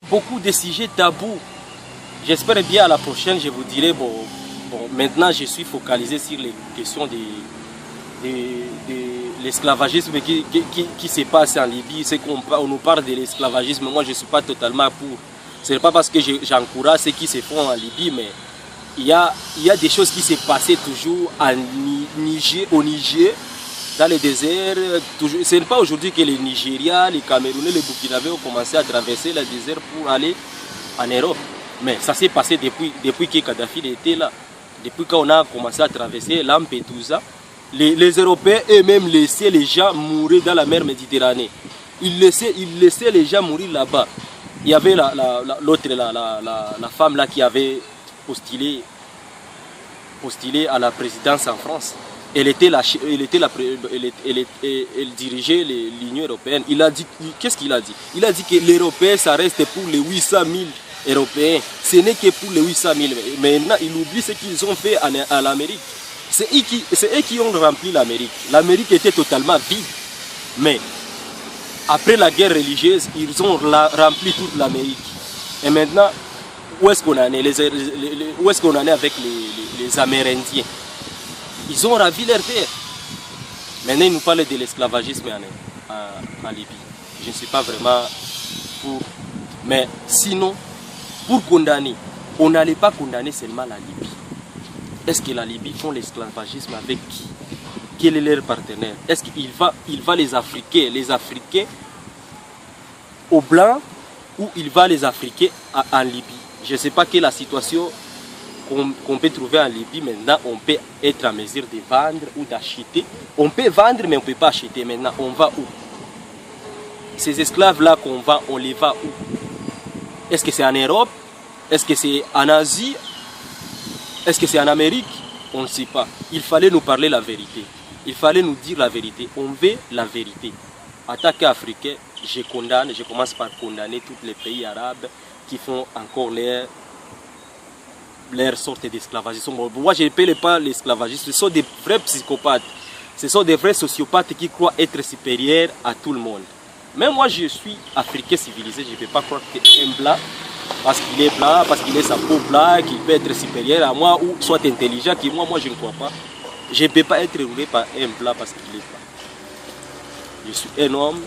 beaucoup de sujets tabous. J'espère bien à la prochaine, je vous dirai, maintenant je suis focalisé sur les questions de l'esclavagisme qui se passe en Libye. C'est qu'on nous parle de l'esclavagisme, moi je ne suis pas totalement pour. Ce n'est pas parce que j'encourage ce qui se font en Libye, mais il y a des choses qui se passaient toujours au Niger, dans les déserts. Ce n'est pas aujourd'hui que les Nigériens, les Camerounais, les Burkinabés ont commencé à traverser le désert pour aller en Europe. Mais ça s'est passé depuis que Kadhafi était là. Depuis qu'on a commencé à traverser Lampedusa, les Européens eux-mêmes laissaient les gens mourir dans la mer Méditerranée. Ils laissaient les gens mourir là-bas. Il y avait l'autre, la femme là qui avait postulé à la présidence en France. Elle dirigeait l'Union européenne. Il a dit, qu'est-ce qu'il a dit? Il a dit que les Européens, ça reste pour les 800 000 Européens. Ce n'est que pour les 800 000. Maintenant, il oublie ce qu'ils ont fait à l'Amérique. C'est eux qui ont rempli l'Amérique. L'Amérique était totalement vide. Mais après la guerre religieuse, ils ont rempli toute l'Amérique. Et maintenant, où est-ce qu'on en est? Où est-ce qu'on en est avec les Amérindiens? Ils ont ravi leur terre. Maintenant, ils nous parlent de l'esclavagisme en Libye. Je ne suis pas vraiment pour. Mais sinon, pour condamner, on n'allait pas condamner seulement la Libye. Est-ce que la Libye font l'esclavagisme avec qui? Quel est leur partenaire? Est-ce qu'il va les Africains aux Blancs ou il va les Africains en Libye? Je ne sais pas quelle est la situation qu'on peut trouver en Libye. Maintenant, on peut être en mesure de vendre ou d'acheter. On peut vendre, mais on ne peut pas acheter. Maintenant, on va où? Ces esclaves-là qu'on vend, on les va où? Est-ce que c'est en Europe? Est-ce que c'est en Asie? Est-ce que c'est en Amérique? On ne sait pas. Il fallait nous parler la vérité. Il fallait nous dire la vérité. On veut la vérité. En tant qu'Africain, je commence par condamner tous les pays arabes qui font encore leur sorte d'esclavagisme. Moi, je ne paie pas l'esclavagisme. Ce sont des vrais psychopathes. Ce sont des vrais sociopathes qui croient être supérieurs à tout le monde. Mais moi, je suis africain civilisé. Je ne peux pas croire qu'un blanc, parce qu'il est blanc, parce qu'il est sa peau blanche, qu'il peut être supérieur à moi ou soit intelligent que moi je ne crois pas. Je ne peux pas être roulé par un blanc parce qu'il est blanc. Je suis un homme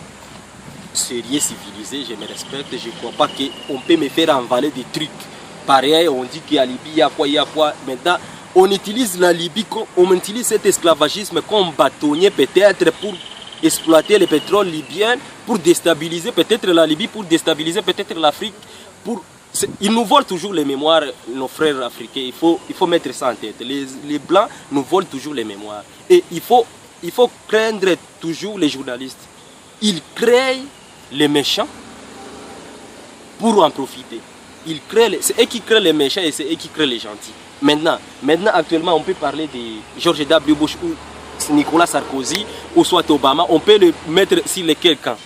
sérieux, civilisé, je me respecte. Je ne crois pas qu'on peut me faire envaler des trucs. Pareil, on dit qu'à Libye, il y a quoi. Maintenant, on utilise la Libye, on utilise cet esclavagisme comme bâtonnier peut-être pour exploiter le pétrole libyen, pour déstabiliser peut-être la Libye, pour déstabiliser peut-être l'Afrique. Ils nous volent toujours les mémoires, nos frères africains. Il faut mettre ça en tête. Les Blancs nous volent toujours les mémoires. Et il faut craindre toujours les journalistes. Ils créent les méchants pour en profiter. C'est eux qui créent les méchants et c'est eux qui créent les gentils. Maintenant, actuellement, on peut parler de George W. Bush ou Nicolas Sarkozy ou soit Obama. On peut le mettre sur lesquels camps.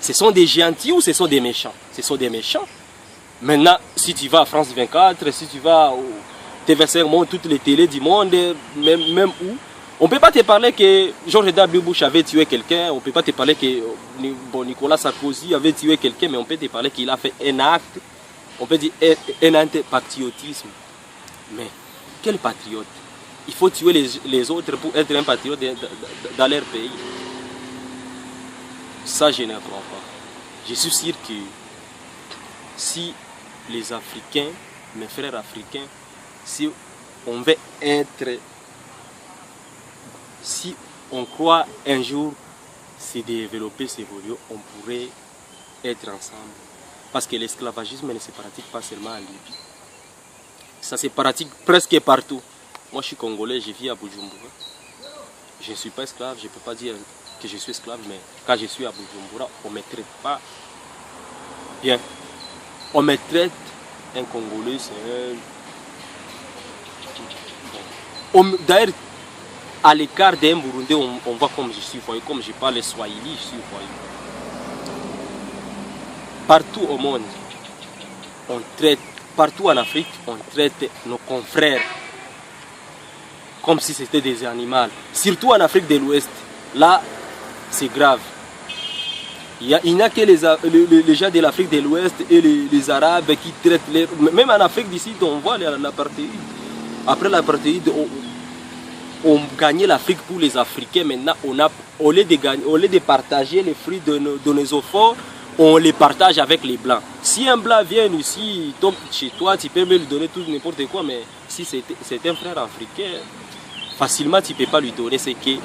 Ce sont des gentils ou ce sont des méchants? Ce sont des méchants. Maintenant, si tu vas à France 24, si tu vas au TV5, toutes les télés du monde, même où, on ne peut pas te parler que George W. Bush avait tué quelqu'un, on ne peut pas te parler que Nicolas Sarkozy avait tué quelqu'un, mais on peut te parler qu'il a fait un acte, on peut dire un anti-patriotisme. Mais quel patriote? Il faut tuer les autres pour être un patriote dans leur pays. Ça, je ne crois pas. Je suis sûr que si les Africains, mes frères africains, si on veut être, si on croit un jour se développer, s'évoluer, on pourrait être ensemble. Parce que l'esclavagisme ne se pratique pas seulement en Libye. Ça se pratique presque partout. Moi je suis congolais, je vis à Bujumbura. Je ne suis pas esclave, je ne peux pas dire que je suis esclave, mais quand je suis à Bujumbura, on ne me traite pas bien. On me traite un Congolais, c'est d'ailleurs, à l'écart d'un Burundais, on voit comme je suis voyou, comme je parle Swahili, je suis voyou. Partout au monde, partout en Afrique, on traite nos confrères comme si c'était des animaux. Surtout en Afrique de l'Ouest, là, c'est grave. Il n'y a que les gens de l'Afrique de l'Ouest et les Arabes qui traitent les... Même en Afrique d'ici, on voit l'apartheid. Après l'apartheid, on gagnait l'Afrique pour les Africains. Maintenant, au lieu de partager les fruits de nos efforts, on les partage avec les Blancs. Si un Blanc vient ici, tombe chez toi, tu peux me lui donner tout n'importe quoi, mais si c'est un frère africain, facilement tu ne peux pas lui donner ce que...